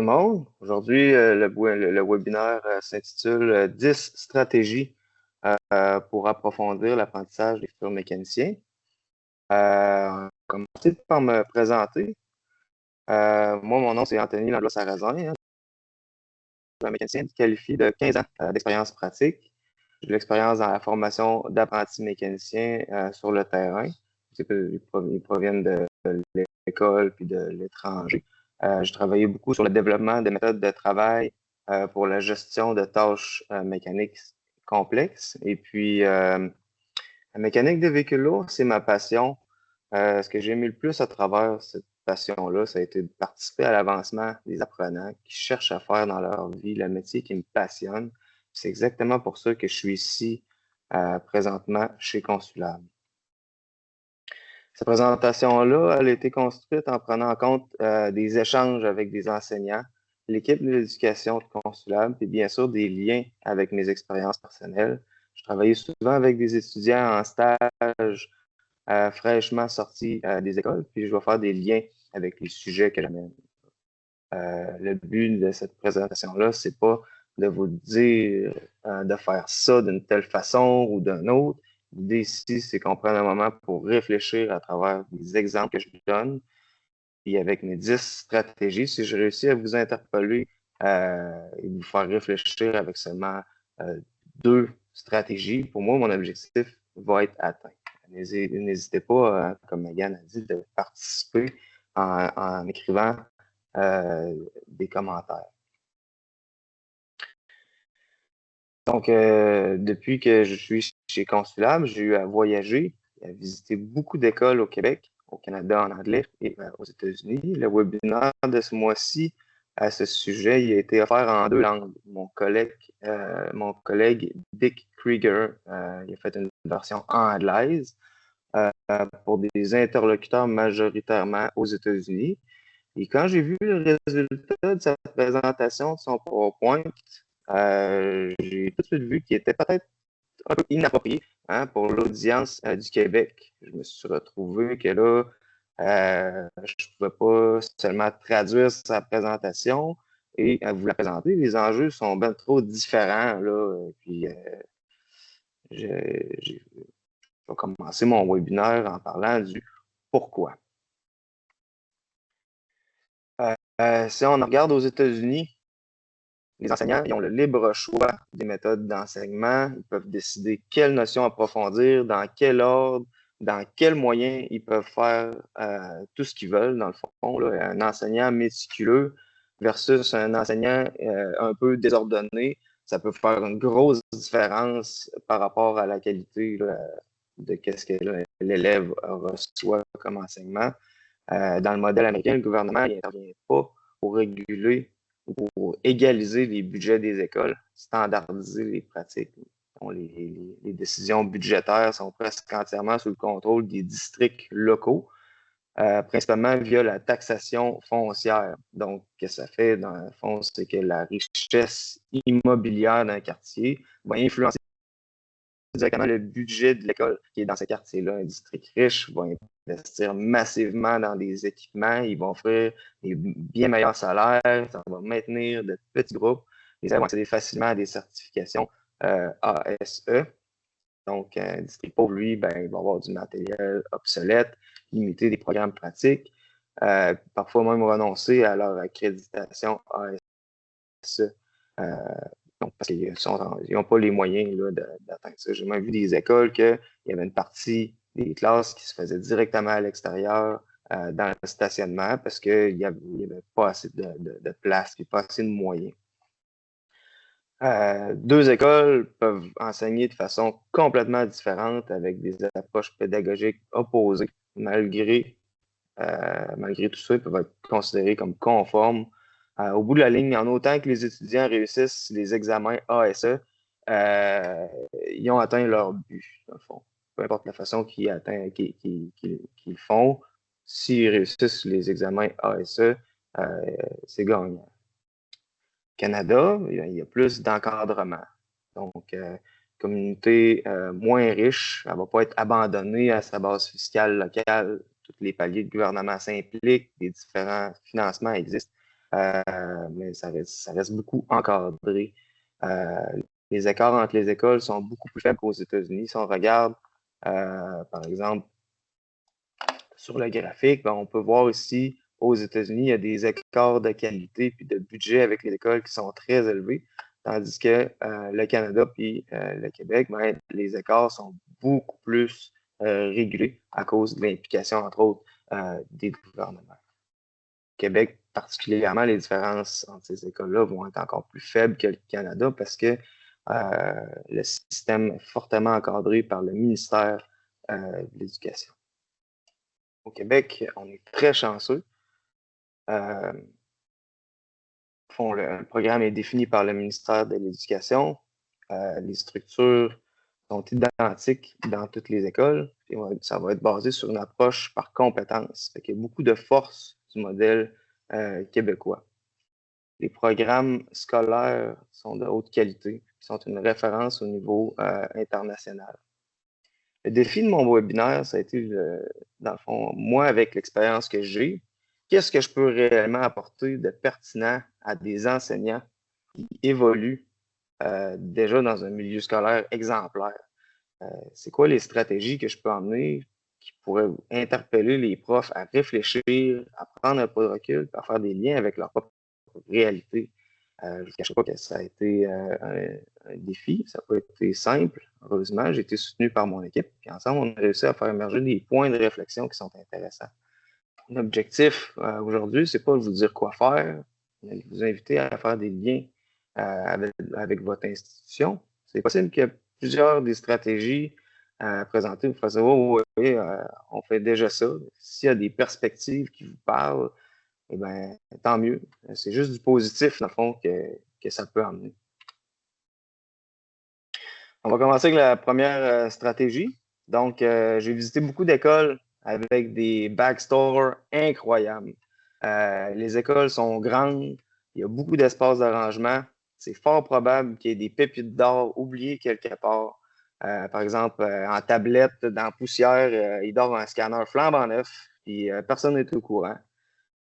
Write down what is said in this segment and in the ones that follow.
le monde. Aujourd'hui, le webinaire s'intitule 10 stratégies pour approfondir l'apprentissage des futurs mécaniciens. Je vais commencer par me présenter. Moi, mon nom, c'est Anthony Langlois-Sarrazin. Je suis un mécanicien qualifié de 15 ans d'expérience pratique. J'ai de l'expérience dans la formation d'apprentis mécaniciens sur le terrain. Ils proviennent de l'école puis de l'étranger. J'ai travaillé beaucoup sur le développement de méthodes de travail pour la gestion de tâches mécaniques complexes. Et puis, la mécanique des véhicules lourds, c'est ma passion. Ce que j'ai aimé le plus à travers cette passion-là, ça a été de participer à l'avancement des apprenants qui cherchent à faire dans leur vie le métier qui me passionne. C'est exactement pour ça que je suis ici présentement chez Consulable. Cette présentation-là, elle a été construite en prenant en compte des échanges avec des enseignants, l'équipe de l'éducation de Consulable, et bien sûr des liens avec mes expériences personnelles. Je travaillais souvent avec des étudiants en stage fraîchement sortis des écoles, puis je vais faire des liens avec les sujets que j'amène. Le but de cette présentation-là, c'est pas de vous dire de faire ça d'une telle façon ou d'une autre. L'idée ici, c'est qu'on prenne un moment pour réfléchir à travers des exemples que je vous donne. Puis avec mes 10 stratégies, si je réussis à vous interpeller et vous faire réfléchir avec seulement 2 stratégies, pour moi, mon objectif va être atteint. N'hésitez pas, comme Megan a dit, de participer en écrivant des commentaires. Donc, depuis que je suis chez Consulable, j'ai eu à voyager, à visiter beaucoup d'écoles au Québec, au Canada en anglais et aux États-Unis. Le webinaire de ce mois-ci à ce sujet, il a été offert en 2 langues. Mon collègue Dick Krieger, il a fait une version anglaise pour des interlocuteurs majoritairement aux États-Unis. Et quand j'ai vu le résultat de sa présentation de son PowerPoint, j'ai tout de suite vu qu'il était peut-être un peu inapproprié pour l'audience du Québec. Je me suis retrouvé que là, je ne pouvais pas seulement traduire sa présentation et vous la présenter. Les enjeux sont bien trop différents. Là, puis, je vais commencer mon webinaire en parlant du pourquoi. Si on regarde aux États-Unis, les enseignants ils ont le libre choix des méthodes d'enseignement. Ils peuvent décider quelles notions approfondir, dans quel ordre, dans quels moyens ils peuvent faire tout ce qu'ils veulent, dans le fond. Là. Un enseignant méticuleux versus un enseignant un peu désordonné, ça peut faire une grosse différence par rapport à la qualité là, de ce que l'élève reçoit comme enseignement. Dans le modèle américain, le gouvernement n'intervient pas pour réguler ou pour égaliser les budgets des écoles, standardiser les pratiques. Les décisions budgétaires sont presque entièrement sous le contrôle des districts locaux, principalement via la taxation foncière. Donc, ce que ça fait, dans le fond, c'est que la richesse immobilière d'un quartier va influencer directement le budget de l'école qui est dans ce quartier-là. Un district riche va investir massivement dans des équipements, ils vont offrir des bien meilleurs salaires, ça va maintenir de petits groupes, les élèves vont accéder facilement à des certifications ASE. Donc, un district pauvre, lui, ben, il va avoir du matériel obsolète, limiter des programmes pratiques, parfois même renoncer à leur accréditation ASE. Donc, parce qu'ils n'ont pas les moyens d'atteindre ça. J'ai même vu des écoles qu'il y avait une partie des classes qui se faisaient directement à l'extérieur dans le stationnement parce qu'il n'y avait pas assez de place et pas assez de moyens. 2 écoles peuvent enseigner de façon complètement différente avec des approches pédagogiques opposées. Malgré tout ça, ils peuvent être considérés comme conformes. Au bout de la ligne, en autant que les étudiants réussissent les examens ASE, ils ont atteint leur but, dans le fond. Peu importe la façon qu'ils le font, s'ils réussissent les examens ASE, c'est gagnant. Canada, il y a plus d'encadrement. Donc, communauté moins riche, elle ne va pas être abandonnée à sa base fiscale locale. Tous les paliers de gouvernement s'impliquent, les différents financements existent. mais ça reste beaucoup encadré. Les écarts entre les écoles sont beaucoup plus faibles qu'aux États-Unis. Si on regarde, par exemple, sur le graphique, ben, on peut voir ici, aux États-Unis, il y a des écarts de qualité puis de budget avec les écoles qui sont très élevés, tandis que le Canada puis le Québec, ben, les écarts sont beaucoup plus régulés à cause de l'implication, entre autres, des gouvernements. Au Québec, particulièrement, les différences entre ces écoles-là vont être encore plus faibles que le Canada parce que le système est fortement encadré par le ministère de l'Éducation. Au Québec, on est très chanceux. Le programme est défini par le ministère de l'Éducation. Les structures sont identiques dans toutes les écoles. Et ça va être basé sur une approche par compétences. Il y a beaucoup de force du modèle québécois. Les programmes scolaires sont de haute qualité, sont une référence au niveau international. Le défi de mon webinaire, ça a été, dans le fond, moi, avec l'expérience que j'ai, qu'est-ce que je peux réellement apporter de pertinent à des enseignants qui évoluent déjà dans un milieu scolaire exemplaire? C'est quoi les stratégies que je peux emmener qui pourraient interpeller les profs à réfléchir, à prendre un peu de recul, à faire des liens avec leur propre réalité? Je ne vous cache pas que ça a été un défi, ça n'a pas été simple. Heureusement, j'ai été soutenu par mon équipe. Puis ensemble, on a réussi à faire émerger des points de réflexion qui sont intéressants. L'objectif aujourd'hui, c'est pas de vous dire quoi faire, mais de vous inviter à faire des liens avec votre institution. C'est possible qu'il y ait plusieurs des stratégies à présenter. Vous faites oui, on fait déjà ça. S'il y a des perspectives qui vous parlent, eh bien, tant mieux. C'est juste du positif, dans le fond, que ça peut amener. On va commencer avec la première stratégie. Donc, j'ai visité beaucoup d'écoles avec des backstores incroyables. Les écoles sont grandes, il y a beaucoup d'espace d'arrangement. C'est fort probable qu'il y ait des pépites d'or oubliées quelque part. Par exemple, en tablette, dans la poussière, il dort un scanner flambant neuf, puis personne n'est au courant.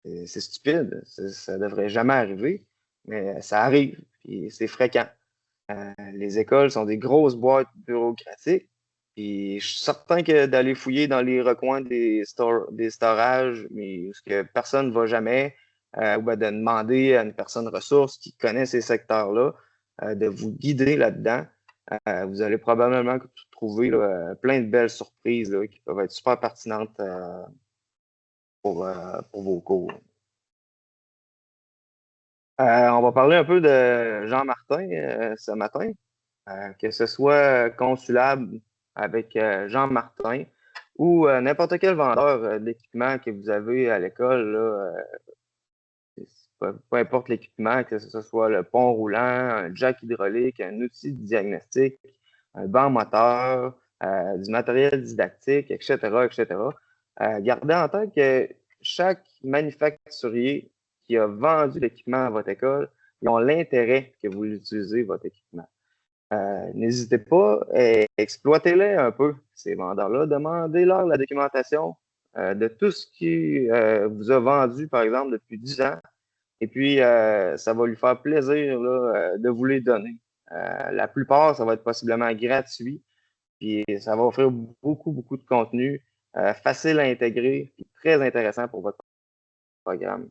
C'est stupide, ça devrait jamais arriver, mais ça arrive, puis c'est fréquent. Les écoles sont des grosses boîtes bureaucratiques, puis je suis certain que d'aller fouiller dans les recoins des storages, mais ce que personne ne va jamais, ou bien de demander à une personne ressource qui connaît ces secteurs-là, de vous guider là-dedans, vous allez probablement trouver là, plein de belles surprises là, qui peuvent être super pertinentes pour vos cours. On va parler un peu de Jean Martin ce matin, que ce soit consulable avec Jean Martin ou n'importe quel vendeur d'équipement que vous avez à l'école, là, peu importe l'équipement, que ce soit le pont roulant, un jack hydraulique, un outil de diagnostic, un banc moteur, du matériel didactique, etc., etc. Gardez en tête que chaque manufacturier qui a vendu l'équipement à votre école, ils ont l'intérêt que vous l'utilisez, votre équipement. N'hésitez pas, exploitez-les un peu, ces vendeurs-là. Demandez-leur la documentation de tout ce qui vous a vendu, par exemple, depuis 10 ans. Et puis, ça va lui faire plaisir là, de vous les donner. La plupart, ça va être possiblement gratuit. Puis, ça va offrir beaucoup, beaucoup de contenu facile à intégrer et très intéressant pour votre programme.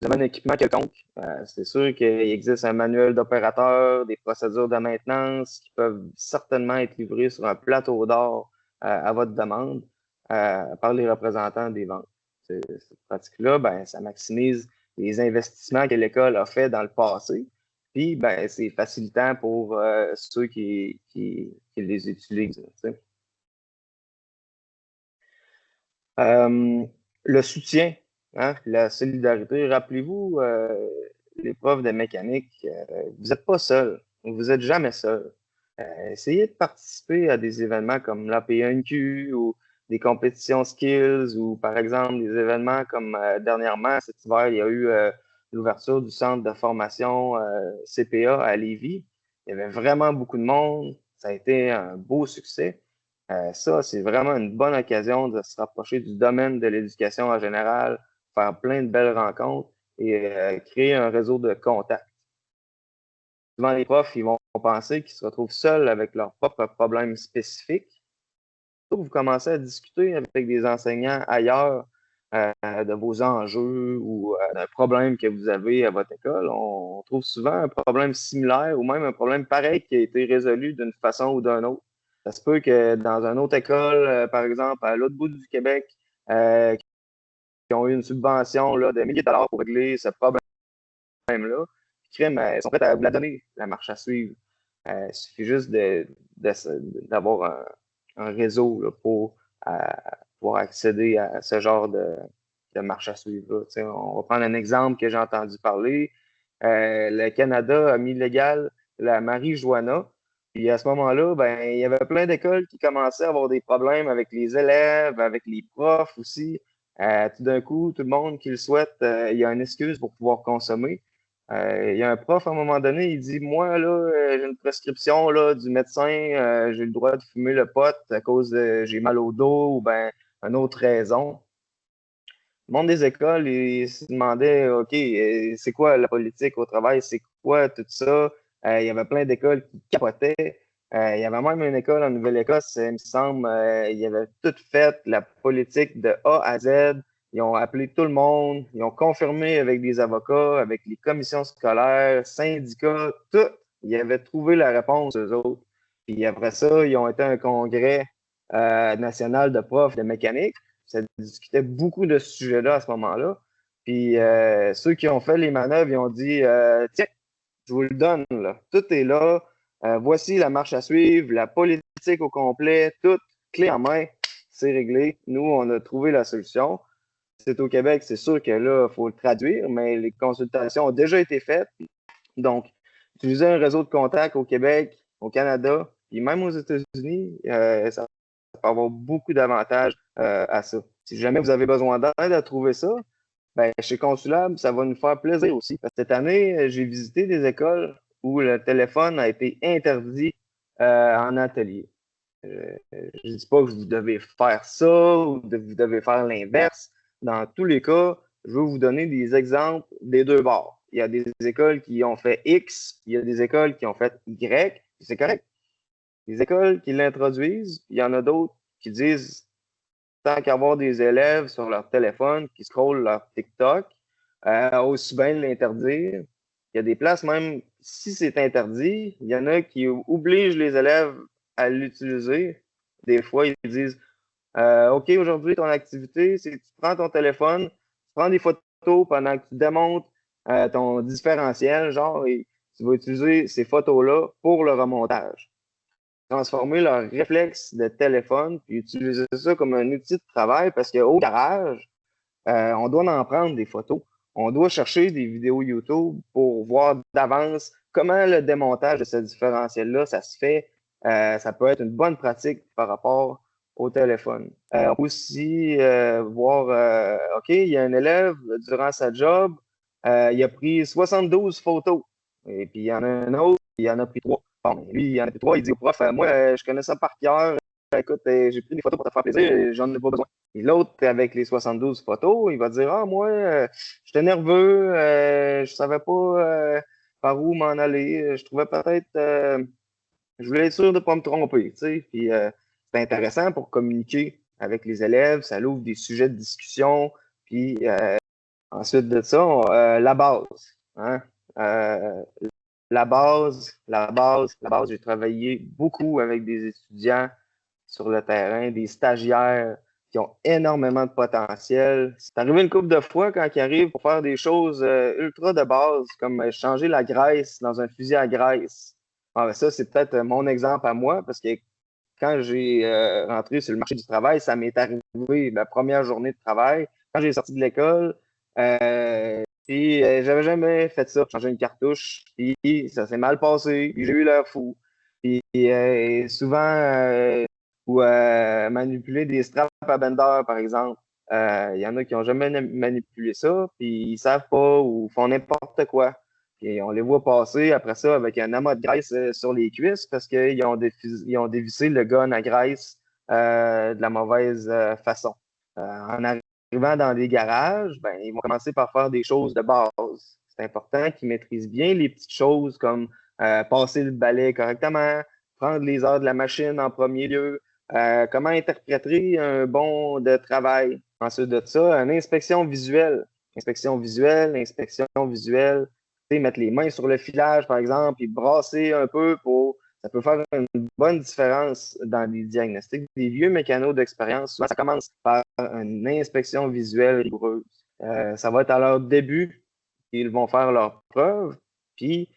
Vous avez un équipement quelconque, c'est sûr qu'il existe un manuel d'opérateur, des procédures de maintenance qui peuvent certainement être livrées sur un plateau d'or à votre demande par les représentants des ventes. Cette pratique-là, ben, ça maximise les investissements que l'école a fait dans le passé, puis ben, c'est facilitant pour ceux qui les utilisent. Le soutien, hein, la solidarité. Rappelez-vous, les profs de mécanique, vous n'êtes pas seul. Vous n'êtes jamais seul. Essayez de participer à des événements comme l'AP1Q ou des compétitions skills ou par exemple des événements comme dernièrement, cet hiver, il y a eu l'ouverture du centre de formation CPA à Lévis. Il y avait vraiment beaucoup de monde. Ça a été un beau succès. Ça, c'est vraiment une bonne occasion de se rapprocher du domaine de l'éducation en général, faire plein de belles rencontres et créer un réseau de contacts. Souvent, les profs, ils vont penser qu'ils se retrouvent seuls avec leurs propres problèmes spécifiques. Vous commencez à discuter avec des enseignants ailleurs de vos enjeux ou d'un problème que vous avez à votre école, on trouve souvent un problème similaire ou même un problème pareil qui a été résolu d'une façon ou d'une autre. Ça se peut que dans une autre école, par exemple, à l'autre bout du Québec, qui ont eu une subvention là, de milliers de dollars pour régler ce problème-là, crime, ils sont prêts à vous la donner, la marche à suivre. Il suffit juste d'avoir un réseau là, pour pouvoir accéder à ce genre de marche à suivre. On va prendre un exemple que j'ai entendu parler. Le Canada a mis légal la marijuana. Puis à ce moment-là, ben, il y avait plein d'écoles qui commençaient à avoir des problèmes avec les élèves, avec les profs aussi. Tout d'un coup, tout le monde qui le souhaite, il y a une excuse pour pouvoir consommer. Il y a un prof à un moment donné, il dit, moi, là, j'ai une prescription là, du médecin, j'ai le droit de fumer le pot à cause de j'ai mal au dos ou ben une autre raison. Le monde des écoles, il se demandait, OK, c'est quoi la politique au travail? C'est quoi tout ça? Il y avait plein d'écoles qui capotaient. Il y avait même une école en Nouvelle-Écosse, il me semble, il y avait tout fait, la politique de A à Z. Ils ont appelé tout le monde, ils ont confirmé avec des avocats, avec les commissions scolaires, syndicats, tout. Ils avaient trouvé la réponse, eux autres. Puis après ça, ils ont été à un congrès national de profs de mécanique. Ça discutait beaucoup de ce sujet-là à ce moment-là. Puis ceux qui ont fait les manœuvres, ils ont dit tiens, je vous le donne, là. Tout est là. Voici la marche à suivre, la politique au complet, tout clé en main, c'est réglé. Nous, on a trouvé la solution. C'est au Québec, c'est sûr que là, il faut le traduire, mais les consultations ont déjà été faites. Donc, utiliser un réseau de contacts au Québec, au Canada, puis même aux États-Unis, ça peut avoir beaucoup d'avantages à ça. Si jamais vous avez besoin d'aide à trouver ça, ben, chez Consulable, ça va nous faire plaisir aussi. Parce que cette année, j'ai visité des écoles où le téléphone a été interdit en atelier. Je ne dis pas que vous devez faire ça ou que vous devez faire l'inverse. Dans tous les cas, je vais vous donner des exemples des deux bords. Il y a des écoles qui ont fait X, il y a des écoles qui ont fait Y, c'est correct. Les écoles qui l'introduisent, il y en a d'autres qui disent tant qu'avoir des élèves sur leur téléphone qui scrollent leur TikTok, aussi bien l'interdire. Il y a des places, même si c'est interdit, il y en a qui obligent les élèves à l'utiliser. Des fois, ils disent OK, aujourd'hui, ton activité, c'est que tu prends ton téléphone, tu prends des photos pendant que tu démontres ton différentiel, genre, et tu vas utiliser ces photos-là pour le remontage. Transformer leur réflexe de téléphone puis utiliser ça comme un outil de travail parce qu'au garage, on doit en prendre des photos. On doit chercher des vidéos YouTube pour voir d'avance comment le démontage de ce différentiel-là, ça se fait. Ça peut être une bonne pratique par rapport au téléphone. On peut aussi voir, OK, il y a un élève, durant sa job, il a pris 72 photos. Et puis il y en a un autre, il en a pris 3. Bon, lui, il en a pris 3, il dit au prof, moi, je connais ça par cœur. Écoute, j'ai pris des photos pour te faire plaisir, j'en ai pas besoin. Et l'autre, avec les 72 photos, il va dire, ah, moi, j'étais nerveux, je savais pas par où m'en aller, je trouvais peut-être, je voulais être sûr de ne pas me tromper, tu sais. Puis c'est intéressant pour communiquer avec les élèves, ça ouvre des sujets de discussion, puis ensuite de ça, la base, hein. Euh, la base, j'ai travaillé beaucoup avec des étudiants sur le terrain, des stagiaires qui ont énormément de potentiel. C'est arrivé une couple de fois quand ils arrivent pour faire des choses ultra de base, comme changer la graisse dans un fusil à graisse. Ah, ben ça, c'est peut-être mon exemple à moi, parce que quand j'ai rentré sur le marché du travail, ça m'est arrivé la première journée de travail. Quand j'ai sorti de l'école, puis j'avais jamais fait ça, changer une cartouche, puis ça s'est mal passé, puis j'ai eu l'air fou. Puis souvent, ou manipuler des straps à bender, par exemple. Il y en a qui n'ont jamais manipulé ça, puis ils savent pas ou font n'importe quoi. Puis on les voit passer après ça avec un amas de graisse sur les cuisses parce qu'ils ont, ils ont dévissé le gun à graisse de la mauvaise façon. En arrivant dans des garages, ben, ils vont commencer par faire des choses de base. C'est important qu'ils maîtrisent bien les petites choses comme passer le balai correctement, prendre les heures de la machine en premier lieu, comment interpréter un bon de travail. Ensuite de ça, une inspection visuelle. Inspection visuelle, inspection visuelle. Tu sais, mettre les mains sur le filage, par exemple, et brasser un peu ça peut faire une bonne différence dans les diagnostics. Des vieux mécanos d'expérience, souvent, ça commence par une inspection visuelle rigoureuse. Ça va être à leur début qu'ils vont faire leurs preuves, puis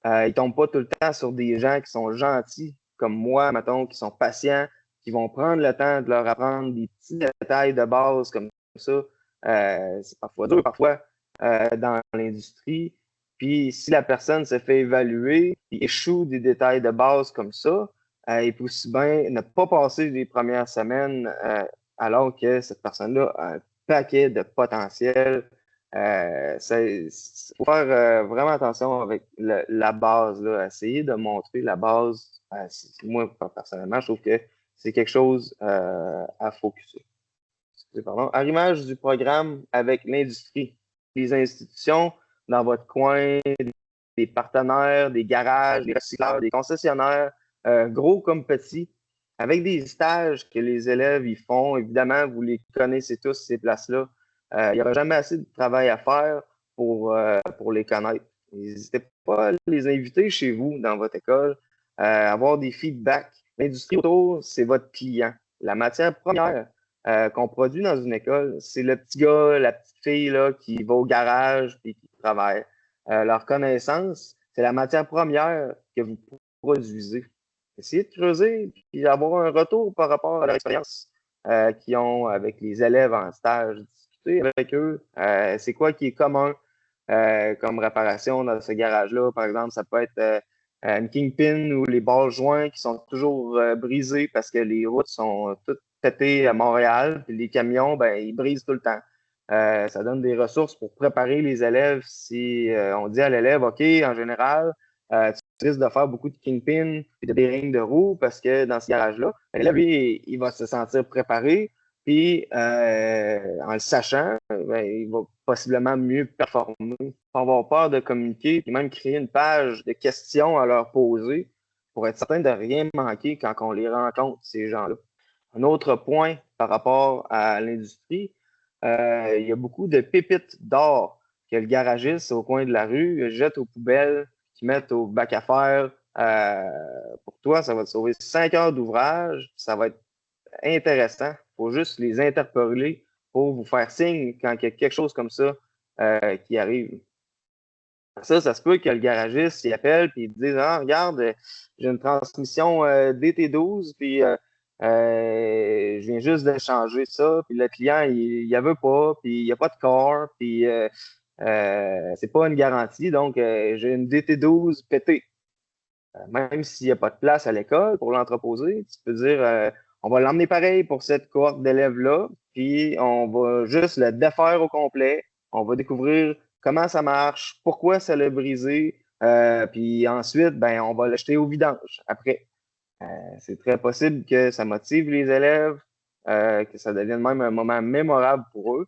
ils ne tombent pas tout le temps sur des gens qui sont gentils, comme moi, mettons, qui sont patients, qui vont prendre le temps de leur apprendre des petits détails de base comme ça. C'est parfois dur, parfois, dans l'industrie. Puis si la personne se fait évaluer, puis échoue des détails de base comme ça, il peut aussi bien ne pas passer les premières semaines alors que cette personne-là a un paquet de potentiel. Il faut faire vraiment attention avec la base, là, essayer de montrer la base. Moi, personnellement, je trouve que c'est quelque chose à focuser. Pardon. Arrimage du programme avec l'industrie. Les institutions dans votre coin, des partenaires, des garages, des recycleurs, des concessionnaires, gros comme petits, avec des stages que les élèves y font. Évidemment, vous les connaissez tous, ces places-là. Il n'y aura jamais assez de travail à faire pour les connaître. N'hésitez pas à les inviter chez vous, dans votre école, avoir des feedbacks. L'industrie auto, c'est votre client. La matière première qu'on produit dans une école, c'est le petit gars, la petite fille là, qui va au garage et qui travaille. Leur connaissance, c'est la matière première que vous produisez. Essayez de creuser et d'avoir un retour par rapport à leur expérience qu'ils ont avec les élèves en stage. Discuter avec eux, c'est quoi qui est commun comme réparation dans ce garage-là. Par exemple, ça peut être une kingpin ou les balles joints qui sont toujours brisés parce que les routes sont toutes pétées à Montréal, puis les camions, ben, ils brisent tout le temps. Ça donne des ressources pour préparer les élèves. Si on dit à l'élève, OK, en général, tu risques de faire beaucoup de kingpin et de bearings de roues parce que dans ce garage-là, l'élève, lui, il va se sentir préparé. Puis, en le sachant, ben, il va possiblement mieux performer. Pas avoir peur de communiquer, puis même créer une page de questions à leur poser pour être certain de rien manquer quand on les rencontre, ces gens-là. Un autre point par rapport à l'industrie, il y a beaucoup de pépites d'or que le garagiste au coin de la rue jette aux poubelles, qui mettent au bac à faire. Pour toi, ça va te sauver 5 heures d'ouvrage. Ça va être intéressant. Il faut juste les interpeller pour vous faire signe quand il y a quelque chose comme ça qui arrive. Ça se peut que le garagiste il appelle et il dise ah, regarde, j'ai une transmission DT12, puis je viens juste de changer ça, puis le client, il ne veut pas, puis il n'y a pas de corps, puis c'est pas une garantie, donc j'ai une DT12 pétée. Même s'il n'y a pas de place à l'école pour l'entreposer, tu peux dire on va l'emmener pareil pour cette cohorte d'élèves-là, puis on va juste le défaire au complet. On va découvrir comment ça marche, pourquoi ça l'a brisé, puis ensuite, ben, on va l'acheter au vidange après. C'est très possible que ça motive les élèves, que ça devienne même un moment mémorable pour eux.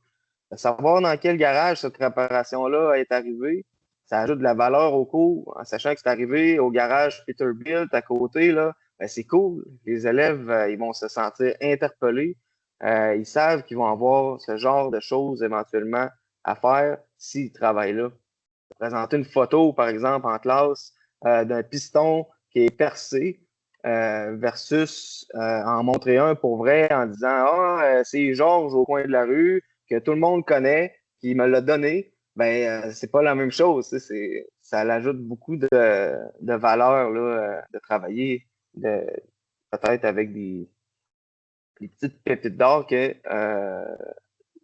Savoir dans quel garage cette réparation-là est arrivée, ça ajoute de la valeur au cours, en sachant que c'est arrivé au garage Peterbilt à côté, là, ben c'est cool. Les élèves, ils vont se sentir interpellés. Ils savent qu'ils vont avoir ce genre de choses éventuellement à faire s'ils travaillent là. Présenter une photo, par exemple, en classe d'un piston qui est percé versus en montrer un pour vrai en disant ah, c'est Georges au coin de la rue que tout le monde connaît, qui me l'a donné. Ben, c'est pas la même chose. Ça l'ajoute beaucoup de valeur là, de travailler peut-être avec des petites pépites d'or que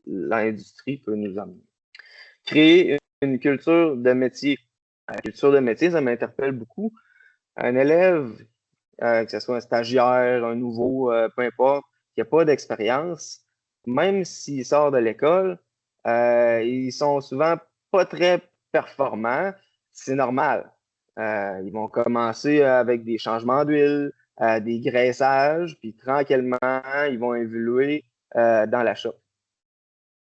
l'industrie peut nous amener. Créer une culture de métier. La culture de métier, ça m'interpelle beaucoup. Un élève, que ce soit un stagiaire, un nouveau, peu importe, qui n'a pas d'expérience, même s'il sort de l'école, ils sont souvent pas très performants. C'est normal. Ils vont commencer avec des changements d'huile, des graissages, puis tranquillement, ils vont évoluer dans la shop.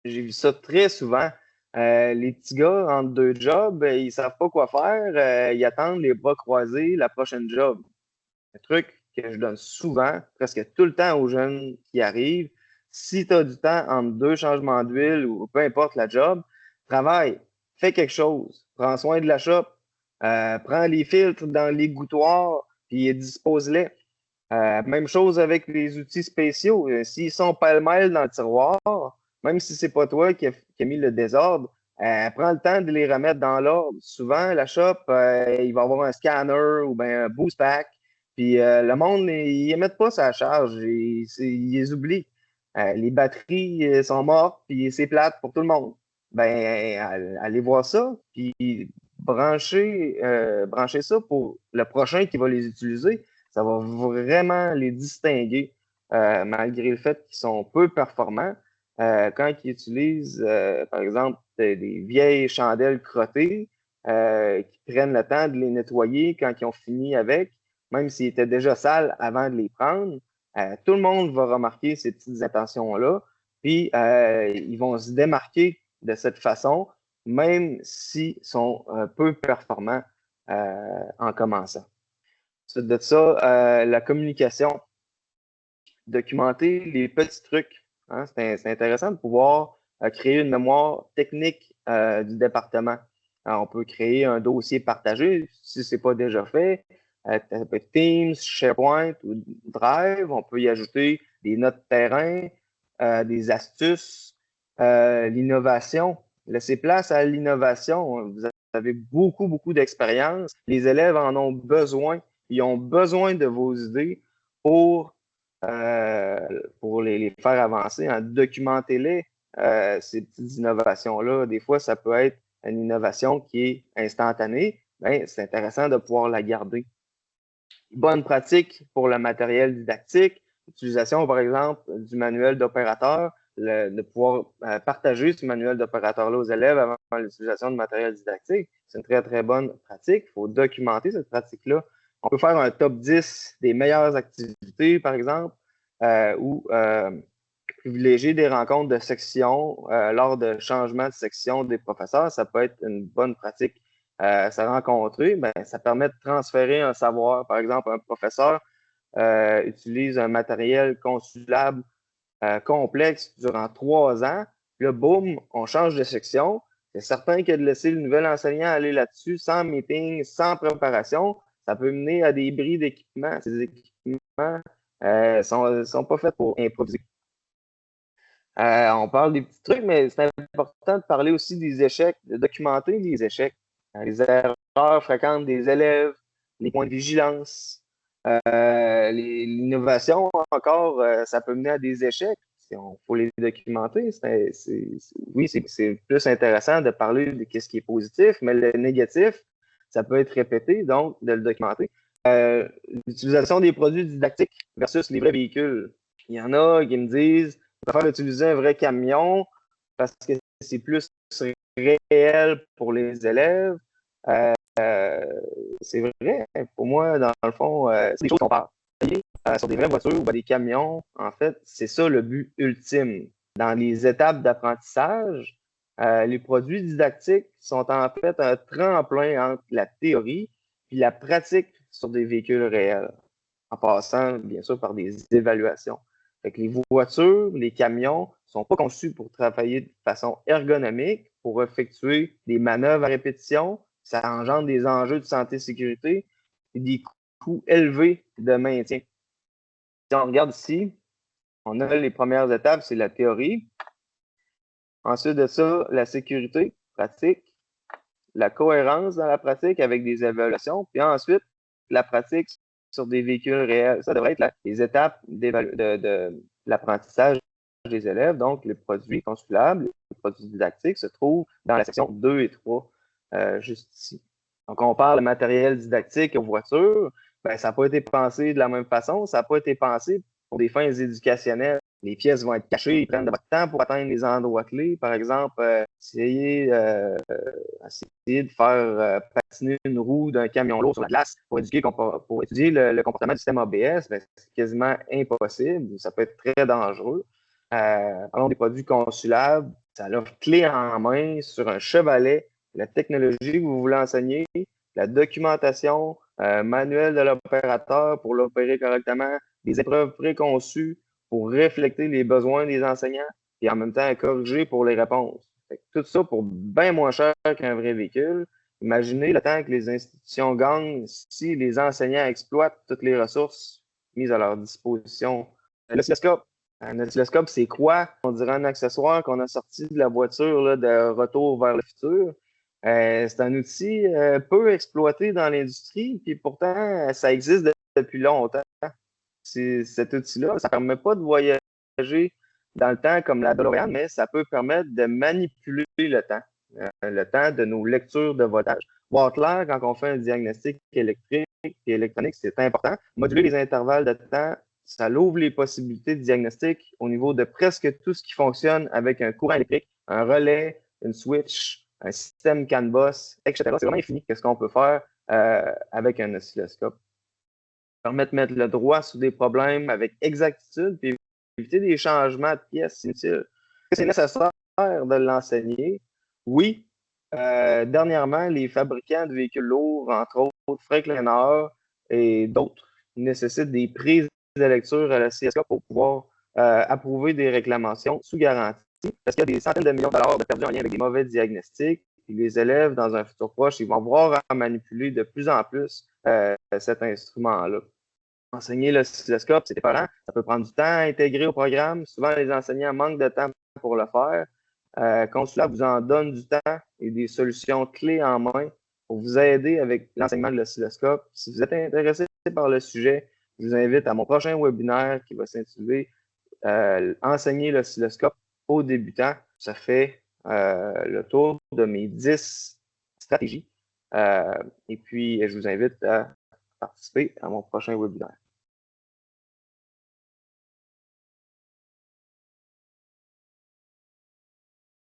J'ai vu ça très souvent. Les petits gars, entre deux jobs, ils savent pas quoi faire. Ils attendent les bras croisés la prochaine job. Un truc que je donne souvent, presque tout le temps aux jeunes qui arrivent. Si tu as du temps entre deux changements d'huile ou peu importe la job, travaille, fais quelque chose, prends soin de la shop, prends les filtres dans les gouttoirs, puis dispose-les. Même chose avec les outils spéciaux. S'ils sont pêle-mêle dans le tiroir, même si c'est pas toi qui a mis le désordre, prends le temps de les remettre dans l'ordre. Souvent, la shop, il va avoir un scanner ou bien un boost pack. Puis le monde, ils émettent pas sa charge. Ils les oublient. Les batteries sont mortes, puis c'est plate pour tout le monde. Ben, allez voir ça, puis branchez ça pour le prochain qui va les utiliser. Ça va vraiment les distinguer, malgré le fait qu'ils sont peu performants. Quand ils utilisent, par exemple, des vieilles chandelles crottées, qui prennent le temps de les nettoyer quand ils ont fini avec, même s'ils étaient déjà sales avant de les prendre, tout le monde va remarquer ces petites attentions-là, puis ils vont se démarquer de cette façon, même s'ils sont peu performants en commençant. Ensuite de ça, la communication, documenter les petits trucs. Hein, c'est intéressant de pouvoir créer une mémoire technique du département. Alors, on peut créer un dossier partagé si ce n'est pas déjà fait. Ça peut être Teams, SharePoint ou Drive. On peut y ajouter des notes terrain, des astuces, l'innovation. Laissez place à l'innovation. Vous avez beaucoup, beaucoup d'expérience. Les élèves en ont besoin. Ils ont besoin de vos idées pour les faire avancer. Hein. Documentez-les, ces petites innovations-là. Des fois, ça peut être une innovation qui est instantanée. Ben, c'est intéressant de pouvoir la garder. Bonne pratique pour le matériel didactique. Utilisation, par exemple, du manuel d'opérateur, de pouvoir partager ce manuel d'opérateur-là aux élèves avant l'utilisation de matériel didactique. C'est une très, très bonne pratique. Il faut documenter cette pratique-là. On peut faire un top 10 des meilleures activités, par exemple, ou privilégier des rencontres de section lors de changements de section des professeurs. Ça peut être une bonne pratique. Se rencontrer, ben, ça permet de transférer un savoir. Par exemple, un professeur utilise un matériel consulable complexe durant 3 ans. Puis là, boum, on change de section. C'est certain que de laisser le nouvel enseignant aller là-dessus sans meeting, sans préparation, ça peut mener à des bris d'équipement. Ces équipements sont pas faits pour improviser. On parle des petits trucs, mais c'est important de parler aussi des échecs, de documenter les échecs, les erreurs fréquentes des élèves, les points de vigilance. L'innovation, encore, ça peut mener à des échecs. Il faut les documenter. Oui, c'est plus intéressant de parler de ce qui est positif, mais le négatif, ça peut être répété, donc de le documenter. L'utilisation des produits didactiques versus les vrais véhicules. Il y en a qui me disent je préfère utiliser un vrai camion parce que c'est plus réel pour les élèves. C'est vrai. Pour moi, dans le fond, c'est des choses qu'on parle. Sur des vraies voitures ou des camions, en fait, c'est ça le but ultime. Dans les étapes d'apprentissage, les produits didactiques sont en fait un tremplin entre la théorie et la pratique sur des véhicules réels, en passant, bien sûr, par des évaluations. Fait que les voitures, les camions ne sont pas conçus pour travailler de façon ergonomique, pour effectuer des manœuvres à répétition. Ça engendre des enjeux de santé et sécurité et des coûts élevés de maintien. Si on regarde ici, on a les premières étapes, c'est la théorie. Ensuite de ça, la sécurité pratique, la cohérence dans la pratique avec des évaluations, puis ensuite, la pratique sur des véhicules réels. Ça devrait être les étapes de l'apprentissage des élèves. Donc, les produits consulables, les produits didactiques se trouvent dans la section 2 et 3, juste ici. Donc, on parle de matériel didactique aux voitures. Ben, ça n'a pas été pensé de la même façon. Ça n'a pas été pensé pour des fins éducationnelles. Les pièces vont être cachées, ils prennent de votre temps pour atteindre les endroits clés. Par exemple, essayer de faire patiner une roue d'un camion lourd sur la glace pour étudier le comportement du système ABS, ben, c'est quasiment impossible. Ça peut être très dangereux. Parlons des produits consulables. Ça l'offre clé en main sur un chevalet, la technologie que vous voulez enseigner, la documentation, manuel de l'opérateur pour l'opérer correctement, des épreuves préconçues pour refléter les besoins des enseignants et en même temps corriger pour les réponses. Tout ça pour bien moins cher qu'un vrai véhicule. Imaginez le temps que les institutions gagnent si les enseignants exploitent toutes les ressources mises à leur disposition. L'oscilloscope, un oscilloscope, c'est quoi? On dirait un accessoire qu'on a sorti de la voiture là, de retour vers le futur. C'est un outil peu exploité dans l'industrie, puis pourtant, ça existe depuis longtemps. Cet outil-là, ça ne permet pas de voyager dans le temps comme la DeLorean, mais ça peut permettre de manipuler le temps de nos lectures de voltage. Voir clair, quand on fait un diagnostic électrique et électronique, c'est important. Moduler les intervalles de temps, ça ouvre les possibilités de diagnostic au niveau de presque tout ce qui fonctionne avec un courant électrique, un relais, une switch, un système CAN-bus, etc. C'est vraiment infini qu'est-ce qu'on peut faire avec un oscilloscope. Permet de mettre le droit sur des problèmes avec exactitude puis éviter des changements de pièces inutiles. C'est nécessaire de l'enseigner. Oui, dernièrement, les fabricants de véhicules lourds, entre autres Freightliner et d'autres, nécessitent des prises de lecture à la CSK pour pouvoir approuver des réclamations sous garantie. Parce qu'il y a des centaines de millions de dollars de perdus en lien avec des mauvais diagnostics. Et les élèves, dans un futur proche, ils vont voir à manipuler de plus en plus cet instrument-là. Enseigner l'oscilloscope, c'est épeurant. Ça peut prendre du temps à intégrer au programme. Souvent, les enseignants manquent de temps pour le faire. Consulat vous en donne du temps et des solutions clés en main pour vous aider avec l'enseignement de l'oscilloscope. Si vous êtes intéressé par le sujet, je vous invite à mon prochain webinaire qui va s'intituler Enseigner l'oscilloscope aux débutants. Ça fait le tour de mes 10 stratégies. Et puis, je vous invite à participer à mon prochain webinaire.